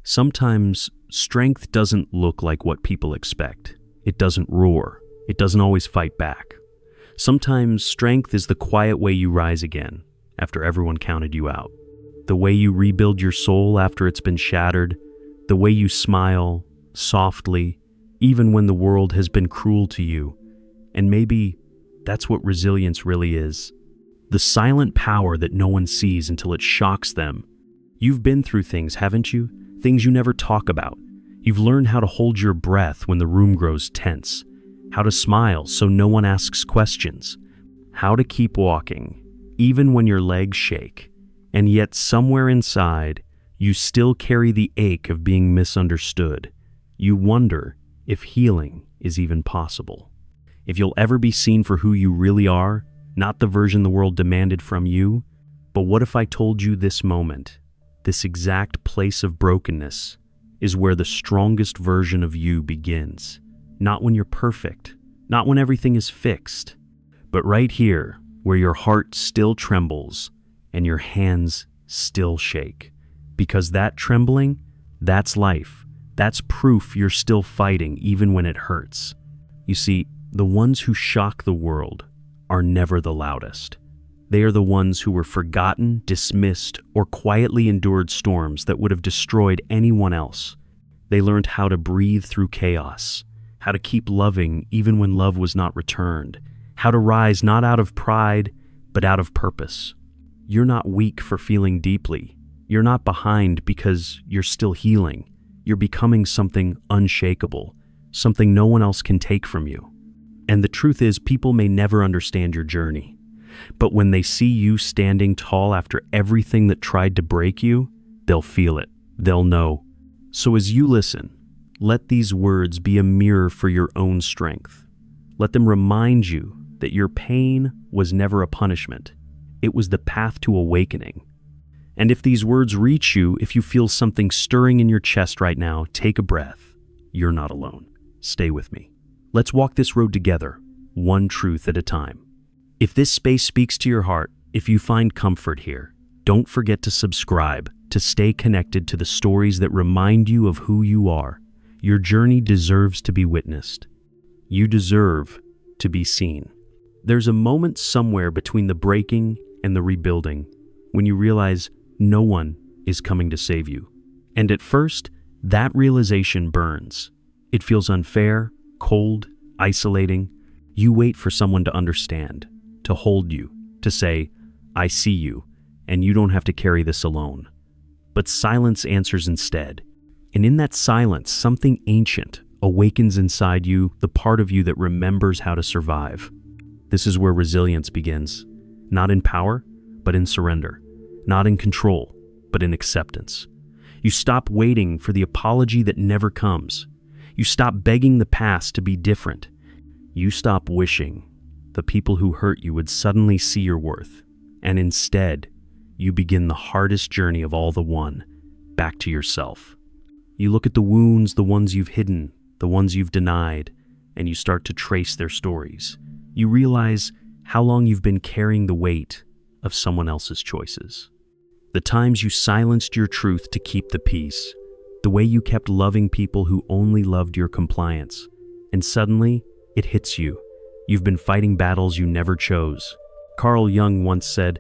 Sometimes strength doesn't look like what people expect. It doesn't roar. It doesn't always fight back. Sometimes strength is the quiet way you rise again after everyone counted you out. The way you rebuild your soul after it's been shattered. The way you smile softly, even when the world has been cruel to you. And maybe that's what resilience really is. The silent power that no one sees until it shocks them. You've been through things, haven't you? Things you never talk about. You've learned how to hold your breath when the room grows tense. How to smile so no one asks questions. How to keep walking, even when your legs shake. And yet somewhere inside, you still carry the ache of being misunderstood. You wonder if healing is even possible. If you'll ever be seen for who you really are, not the version the world demanded from you. But what if I told you this moment, this exact place of brokenness, is where the strongest version of you begins? Not when you're perfect, not when everything is fixed, but right here, where your heart still trembles and your hands still shake. Because that trembling, that's life. That's proof you're still fighting even when it hurts. You see, the ones who shock the world are never the loudest. They are the ones who were forgotten, dismissed, or quietly endured storms that would have destroyed anyone else. They learned how to breathe through chaos, how to keep loving even when love was not returned, how to rise not out of pride, but out of purpose. You're not weak for feeling deeply. You're not behind because you're still healing. You're becoming something unshakable, something no one else can take from you. And the truth is, people may never understand your journey. But when they see you standing tall after everything that tried to break you, they'll feel it. They'll know. So as you listen, let these words be a mirror for your own strength. Let them remind you that your pain was never a punishment. It was the path to awakening. And if these words reach you, if you feel something stirring in your chest right now, take a breath. You're not alone. Stay with me. Let's walk this road together, one truth at a time. If this space speaks to your heart, if you find comfort here, don't forget to subscribe to stay connected to the stories that remind you of who you are. Your journey deserves to be witnessed. You deserve to be seen. There's a moment somewhere between the breaking and the rebuilding when you realize no one is coming to save you. And at first, that realization burns. It feels unfair, cold, isolating. You wait for someone to understand, to hold you, to say, I see you, and you don't have to carry this alone. But silence answers instead. And in that silence, something ancient awakens inside you, the part of you that remembers how to survive. This is where resilience begins. Not in power, but in surrender. Not in control, but in acceptance. You stop waiting for the apology that never comes. You stop begging the past to be different. You stop wishing the people who hurt you would suddenly see your worth. And instead, you begin the hardest journey of all, the one back to yourself. You look at the wounds, the ones you've hidden, the ones you've denied, and you start to trace their stories. You realize how long you've been carrying the weight of someone else's choices. The times you silenced your truth to keep the peace. The way you kept loving people who only loved your compliance. And suddenly, it hits you. You've been fighting battles you never chose. Carl Jung once said,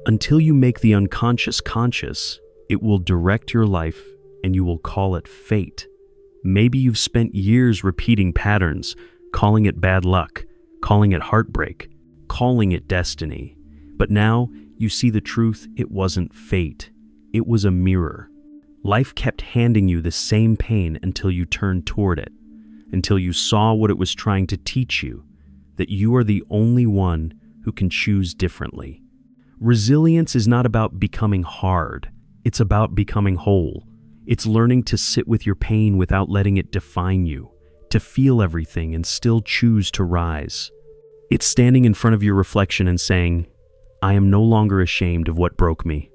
"Until you make the unconscious conscious, it will direct your life and you will call it fate." Maybe you've spent years repeating patterns, calling it bad luck, calling it heartbreak, calling it destiny. But now you see the truth. It wasn't fate. It was a mirror. Life kept handing you the same pain until you turned toward it, until you saw what it was trying to teach you, that you are the only one who can choose differently. Resilience is not about becoming hard. It's about becoming whole. It's learning to sit with your pain without letting it define you, to feel everything and still choose to rise. It's standing in front of your reflection and saying, I am no longer ashamed of what broke me.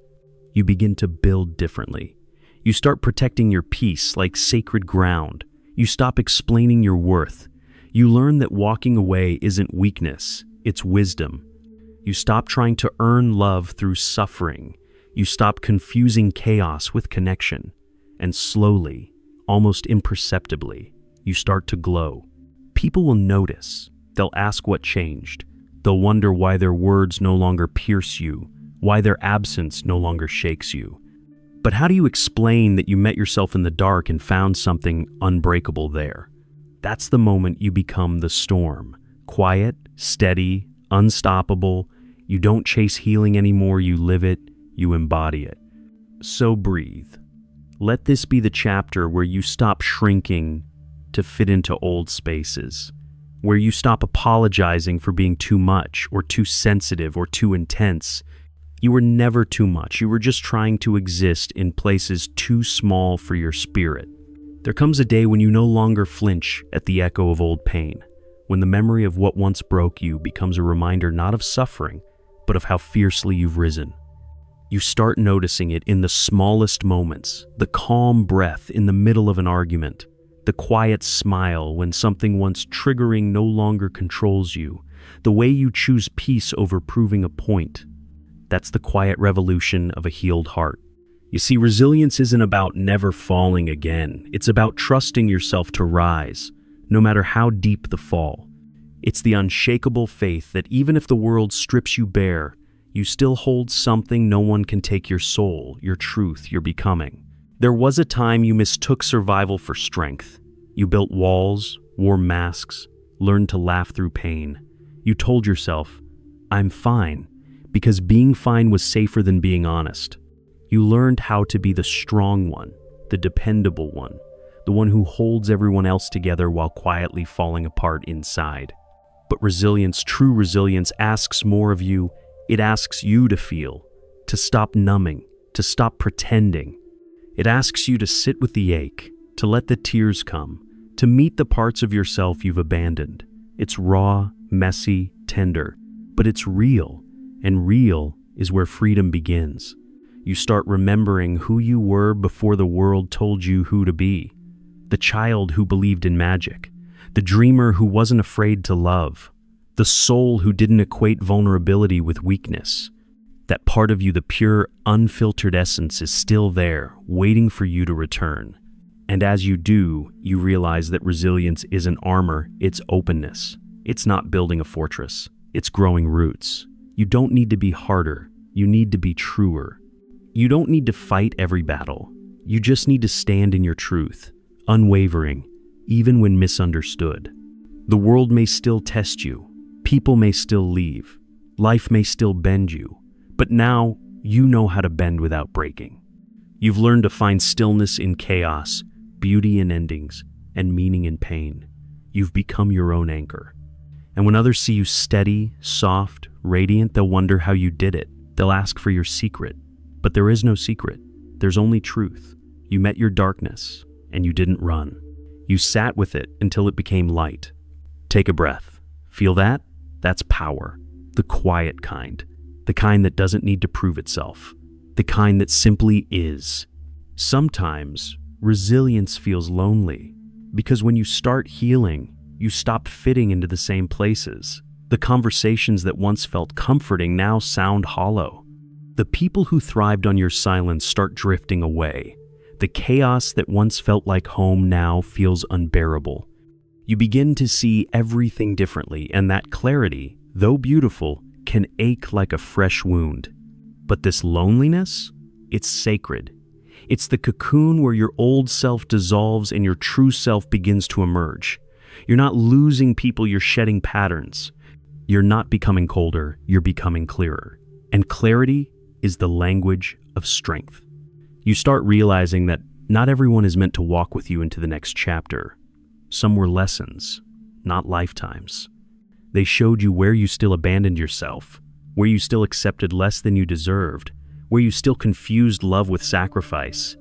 You begin to build differently. You start protecting your peace like sacred ground. You stop explaining your worth. You learn that walking away isn't weakness, it's wisdom. You stop trying to earn love through suffering. You stop confusing chaos with connection. and slowly, almost imperceptibly, you start to glow. People will notice. They'll ask what changed. They'll wonder why their words no longer pierce you, why their absence no longer shakes you. But how do you explain that you met yourself in the dark and found something unbreakable there? That's the moment you become the storm. Quiet, steady, unstoppable. You don't chase healing anymore, you live it, you embody it. So breathe. Let this be the chapter where you stop shrinking to fit into old spaces, where you stop apologizing for being too much or too sensitive or too intense. You were never too much. You were just trying to exist in places too small for your spirit. There comes a day when you no longer flinch at the echo of old pain, when the memory of what once broke you becomes a reminder not of suffering, but of how fiercely you've risen. You start noticing it in the smallest moments, the calm breath in the middle of an argument, the quiet smile when something once triggering no longer controls you, the way you choose peace over proving a point. That's the quiet revolution of a healed heart. You see, resilience isn't about never falling again. It's about trusting yourself to rise, no matter how deep the fall. It's the unshakable faith that even if the world strips you bare, you still hold something no one can take: your soul, your truth, your becoming. There was a time you mistook survival for strength. You built walls, wore masks, learned to laugh through pain. You told yourself, "I'm fine," because being fine was safer than being honest. You learned how to be the strong one, the dependable one, the one who holds everyone else together while quietly falling apart inside. But resilience, true resilience, asks more of you. It asks you to feel, to stop numbing, to stop pretending. It asks you to sit with the ache, to let the tears come, to meet the parts of yourself you've abandoned. It's raw, messy, tender, but it's real, and real is where freedom begins. You start remembering who you were before the world told you who to be. The child who believed in magic, the dreamer who wasn't afraid to love, the soul who didn't equate vulnerability with weakness. That part of you, the pure, unfiltered essence, is still there, waiting for you to return. And as you do, you realize that resilience isn't armor, it's openness. It's not building a fortress, it's growing roots. You don't need to be harder, you need to be truer. You don't need to fight every battle. You just need to stand in your truth, unwavering, even when misunderstood. The world may still test you, people may still leave, life may still bend you, but now you know how to bend without breaking. You've learned to find stillness in chaos, beauty in endings, and meaning in pain. You've become your own anchor. And when others see you steady, soft, radiant, they'll wonder how you did it. They'll ask for your secret. But there is no secret. There's only truth. You met your darkness, and you didn't run. You sat with it until it became light. Take a breath. Feel that? That's power. The quiet kind. The kind that doesn't need to prove itself. The kind that simply is. Sometimes, resilience feels lonely, because when you start healing, you stop fitting into the same places. The conversations that once felt comforting now sound hollow. The people who thrived on your silence start drifting away. The chaos that once felt like home now feels unbearable. You begin to see everything differently, and that clarity, though beautiful, can ache like a fresh wound. But this loneliness, it's sacred. It's the cocoon where your old self dissolves and your true self begins to emerge. You're not losing people, you're shedding patterns. You're not becoming colder, you're becoming clearer. And clarity is the language of strength. You start realizing that not everyone is meant to walk with you into the next chapter. Some were lessons, not lifetimes. They showed you where you still abandoned yourself, where you still accepted less than you deserved, where you still confused love with sacrifice.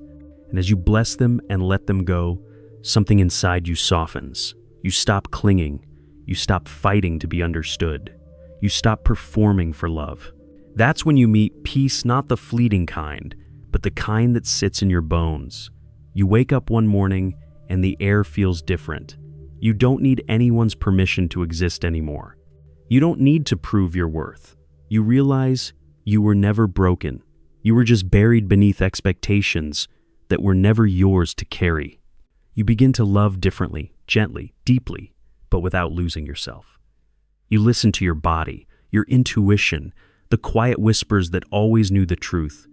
And as you bless them and let them go, something inside you softens. You stop clinging. You stop fighting to be understood. You stop performing for love. That's when you meet peace, not the fleeting kind, but the kind that sits in your bones. You wake up one morning and the air feels different. You don't need anyone's permission to exist anymore. You don't need to prove your worth. You realize you were never broken. You were just buried beneath expectations, that were never yours to carry. You begin to love differently, gently, deeply, but without losing yourself. You listen to your body, your intuition, the quiet whispers that always knew the truth.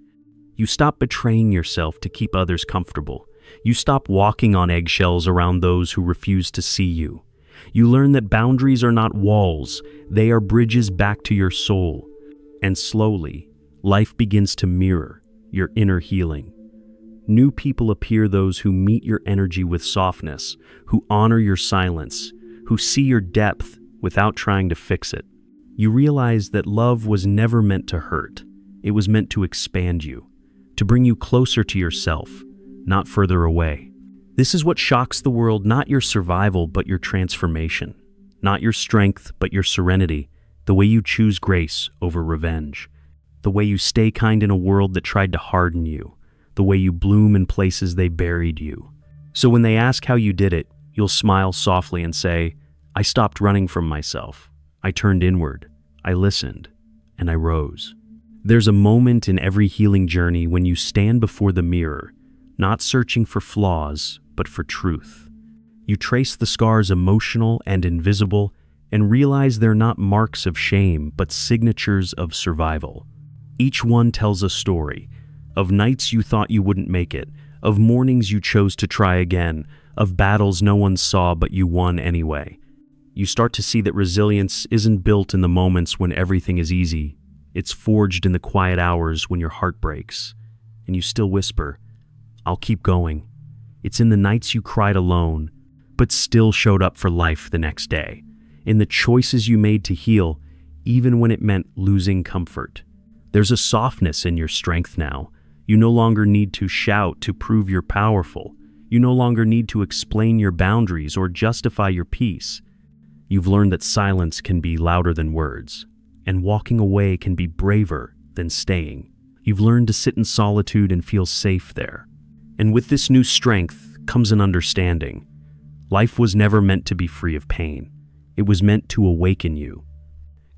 You stop betraying yourself to keep others comfortable. You stop walking on eggshells around those who refuse to see you. You learn that boundaries are not walls, they are bridges back to your soul. And slowly, life begins to mirror your inner healing. New people appear, those who meet your energy with softness, who honor your silence, who see your depth without trying to fix it. You realize that love was never meant to hurt. It was meant to expand you, to bring you closer to yourself, not further away. This is what shocks the world, not your survival, but your transformation. Not your strength, but your serenity, the way you choose grace over revenge. The way you stay kind in a world that tried to harden you. The way you bloom in places they buried you. So when they ask how you did it, you'll smile softly and say, I stopped running from myself. I turned inward. I listened. And I rose. There's a moment in every healing journey when you stand before the mirror, not searching for flaws, but for truth. You trace the scars, emotional and invisible, and realize they're not marks of shame, but signatures of survival. Each one tells a story, of nights you thought you wouldn't make it, of mornings you chose to try again, of battles no one saw but you won anyway. You start to see that resilience isn't built in the moments when everything is easy. It's forged in the quiet hours when your heart breaks, and you still whisper, I'll keep going. It's in the nights you cried alone, but still showed up for life the next day. In the choices you made to heal, even when it meant losing comfort. There's a softness in your strength now. You no longer need to shout to prove you're powerful. You no longer need to explain your boundaries or justify your peace. You've learned that silence can be louder than words, and walking away can be braver than staying. You've learned to sit in solitude and feel safe there. And with this new strength comes an understanding. Life was never meant to be free of pain. It was meant to awaken you.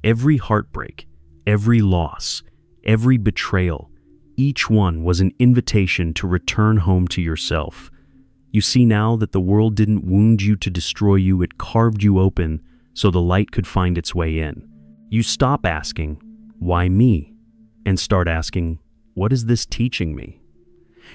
Every heartbreak, every loss, every betrayal, each one was an invitation to return home to yourself. You see now that the world didn't wound you to destroy you, it carved you open so the light could find its way in. You stop asking, why me? And start asking, what is this teaching me?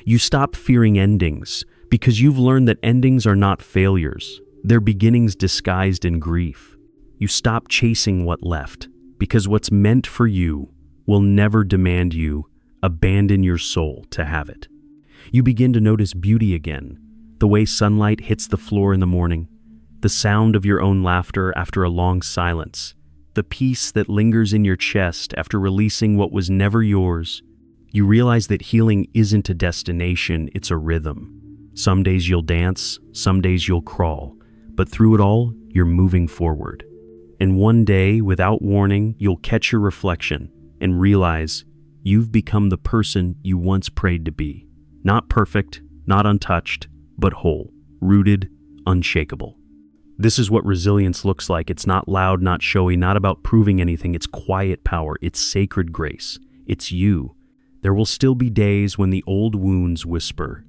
You stop fearing endings because you've learned that endings are not failures. They're beginnings disguised in grief. You stop chasing what left because what's meant for you will never demand you abandon your soul to have it. You begin to notice beauty again, the way sunlight hits the floor in the morning, the sound of your own laughter after a long silence, the peace that lingers in your chest after releasing what was never yours. You realize that healing isn't a destination, it's a rhythm. Some days you'll dance, some days you'll crawl, but through it all, you're moving forward. And one day, without warning, you'll catch your reflection and realize you've become the person you once prayed to be. Not perfect, not untouched, but whole, rooted, unshakable. This is what resilience looks like. It's not loud, not showy, not about proving anything. It's quiet power. It's sacred grace. It's you. There will still be days when the old wounds whisper,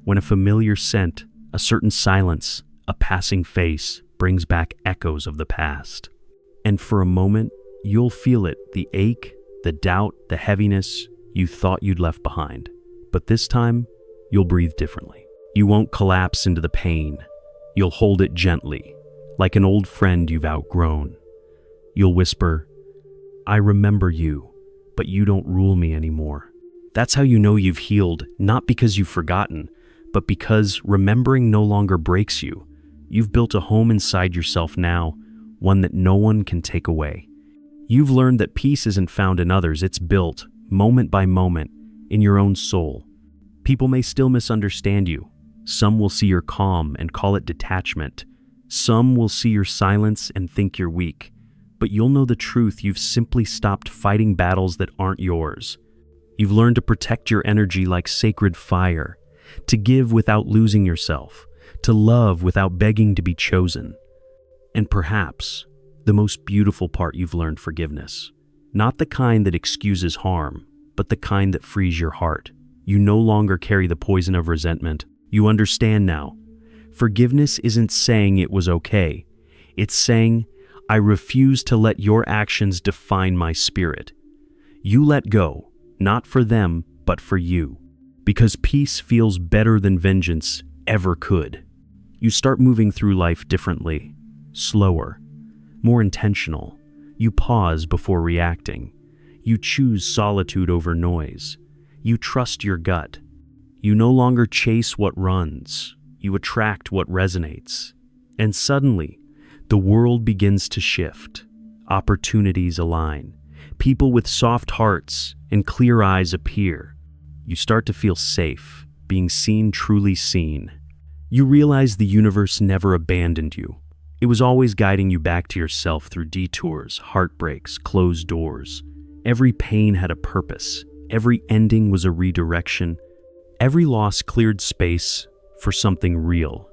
when a familiar scent, a certain silence, a passing face brings back echoes of the past. And for a moment, you'll feel it, the ache, the doubt, the heaviness you thought you'd left behind. But this time, you'll breathe differently. You won't collapse into the pain. You'll hold it gently, like an old friend you've outgrown. You'll whisper, I remember you, but you don't rule me anymore. That's how you know you've healed, not because you've forgotten, but because remembering no longer breaks you. You've built a home inside yourself now, one that no one can take away. You've learned that peace isn't found in others, it's built, moment by moment, in your own soul. People may still misunderstand you. Some will see your calm and call it detachment. Some will see your silence and think you're weak. But you'll know the truth, you've simply stopped fighting battles that aren't yours. You've learned to protect your energy like sacred fire, to give without losing yourself, to love without begging to be chosen. And perhaps the most beautiful part, you've learned forgiveness. Not the kind that excuses harm, but the kind that frees your heart. You no longer carry the poison of resentment. You understand now. Forgiveness isn't saying it was okay. It's saying, I refuse to let your actions define my spirit. You let go, not for them, but for you. Because peace feels better than vengeance ever could. You start moving through life differently, slower, more intentional. You pause before reacting. You choose solitude over noise. You trust your gut. You no longer chase what runs. You attract what resonates. And suddenly, the world begins to shift. Opportunities align. People with soft hearts and clear eyes appear. You start to feel safe, being seen, truly seen. You realize the universe never abandoned you. It was always guiding you back to yourself through detours, heartbreaks, closed doors. Every pain had a purpose. Every ending was a redirection. Every loss cleared space for something real.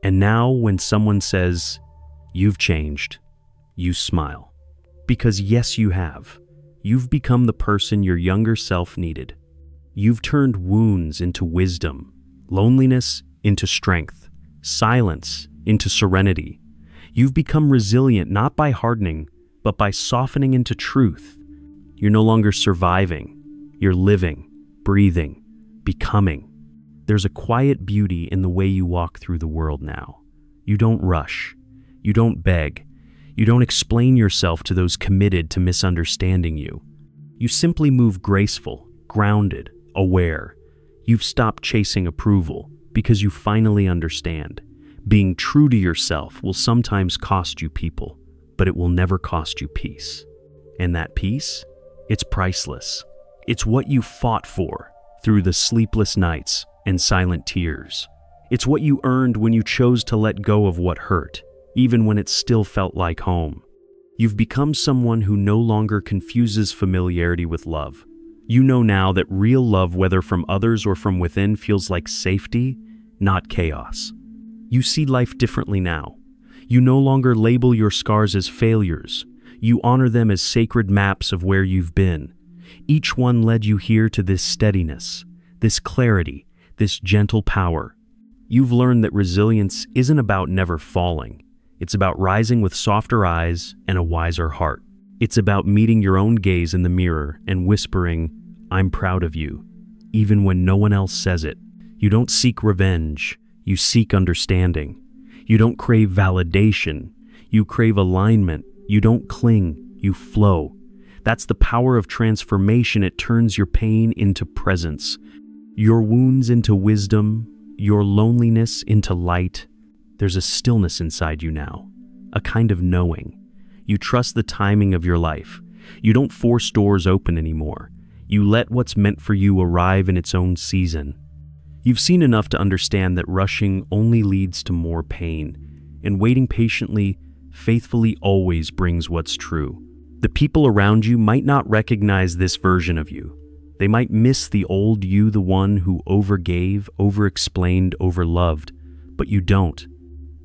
And now when someone says, "You've changed," you smile. Because yes, you have. You've become the person your younger self needed. You've turned wounds into wisdom, loneliness into strength, silence into serenity. You've become resilient not by hardening, but by softening into truth. You're no longer surviving. You're living, breathing, becoming. There's a quiet beauty in the way you walk through the world now. You don't rush. You don't beg. You don't explain yourself to those committed to misunderstanding you. You simply move graceful, grounded, aware. You've stopped chasing approval because you finally understand. Being true to yourself will sometimes cost you people, but it will never cost you peace. And that peace? It's priceless. It's what you fought for through the sleepless nights and silent tears. It's what you earned when you chose to let go of what hurt, even when it still felt like home. You've become someone who no longer confuses familiarity with love. You know now that real love, whether from others or from within, feels like safety, not chaos. You see life differently now. You no longer label your scars as failures. You honor them as sacred maps of where you've been. Each one led you here to this steadiness, this clarity, this gentle power. You've learned that resilience isn't about never falling. It's about rising with softer eyes and a wiser heart. It's about meeting your own gaze in the mirror and whispering, "I'm proud of you," even when no one else says it. You don't seek revenge. You seek understanding. You don't crave validation. You crave alignment. You don't cling. You flow. That's the power of transformation. It turns your pain into presence, your wounds into wisdom, your loneliness into light. There's a stillness inside you now, a kind of knowing. You trust the timing of your life. You don't force doors open anymore. You let what's meant for you arrive in its own season. You've seen enough to understand that rushing only leads to more pain, and waiting patiently, faithfully always brings what's true. The people around you might not recognize this version of you. They might miss the old you, the one who overgave, overexplained, overloved, but you don't.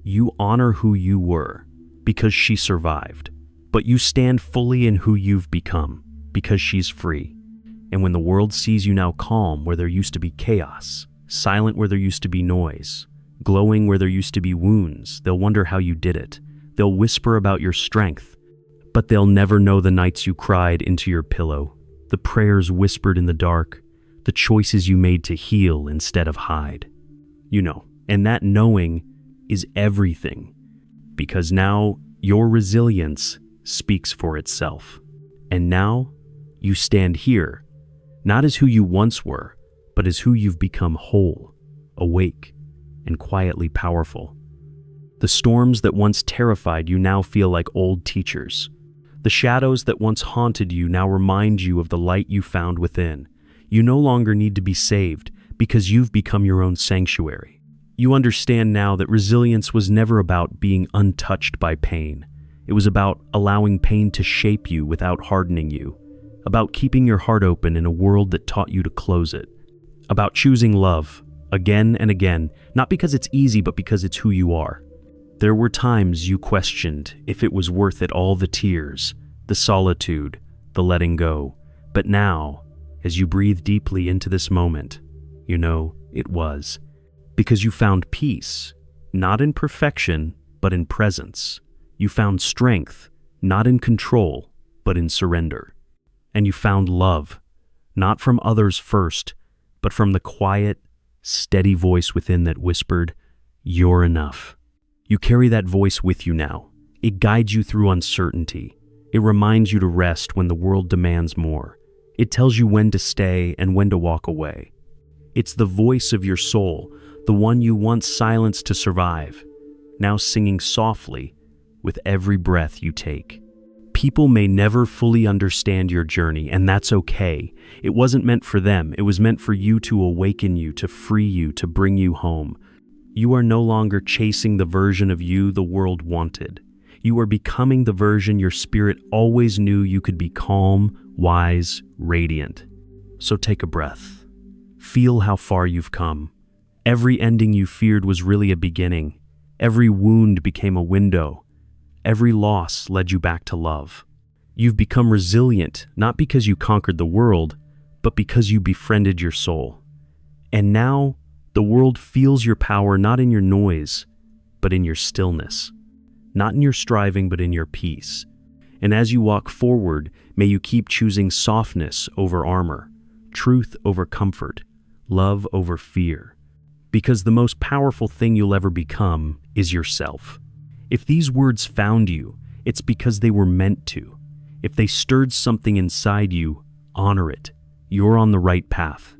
You honor who you were, because she survived. But you stand fully in who you've become, because she's free. And when the world sees you now calm where there used to be chaos, silent where there used to be noise, glowing where there used to be wounds, they'll wonder how you did it. They'll whisper about your strength, but they'll never know the nights you cried into your pillow, the prayers whispered in the dark, the choices you made to heal instead of hide. You know, and that knowing is everything, because now your resilience speaks for itself. And now you stand here, not as who you once were, but as who you've become, whole, awake, and quietly powerful. The storms that once terrified you now feel like old teachers. The shadows that once haunted you now remind you of the light you found within. You no longer need to be saved because you've become your own sanctuary. You understand now that resilience was never about being untouched by pain. It was about allowing pain to shape you without hardening you, about keeping your heart open in a world that taught you to close it, about choosing love again and again, not because it's easy, but because it's who you are. There were times you questioned if it was worth it, all the tears, the solitude, the letting go. But now, As you breathe deeply into this moment, you know it was. Because you found peace, not in perfection, but in presence. You found strength, not in control, but in surrender. And you found love, not from others first, but from the quiet, steady voice within that whispered, "You're enough." You carry that voice with you now. It guides you through uncertainty. It reminds you to rest when the world demands more. It tells you when to stay and when to walk away. It's the voice of your soul, the one you once silenced to survive, now singing softly with every breath you take. People may never fully understand your journey, and that's okay. It wasn't meant for them. It was meant for you, to awaken you, to free you, to bring you home. You are no longer chasing the version of you the world wanted. You are becoming the version your spirit always knew you could be: calm, wise, radiant. So take a breath. Feel how far you've come. Every ending you feared was really a beginning. Every wound became a window. Every loss led you back to love. You've become resilient, not because you conquered the world, but because you befriended your soul. And now, the world feels your power not in your noise, but in your stillness. Not in your striving, but in your peace. And as you walk forward, may you keep choosing softness over armor, truth over comfort, love over fear. Because the most powerful thing you'll ever become is yourself. If these words found you, it's because they were meant to. If they stirred something inside you, honor it. You're on the right path.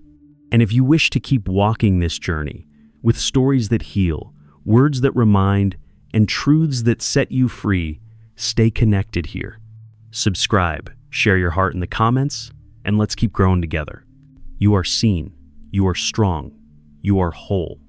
And if you wish to keep walking this journey with stories that heal, words that remind, and truths that set you free, stay connected here. Subscribe, share your heart in the comments, and let's keep growing together. You are seen, you are strong, you are whole.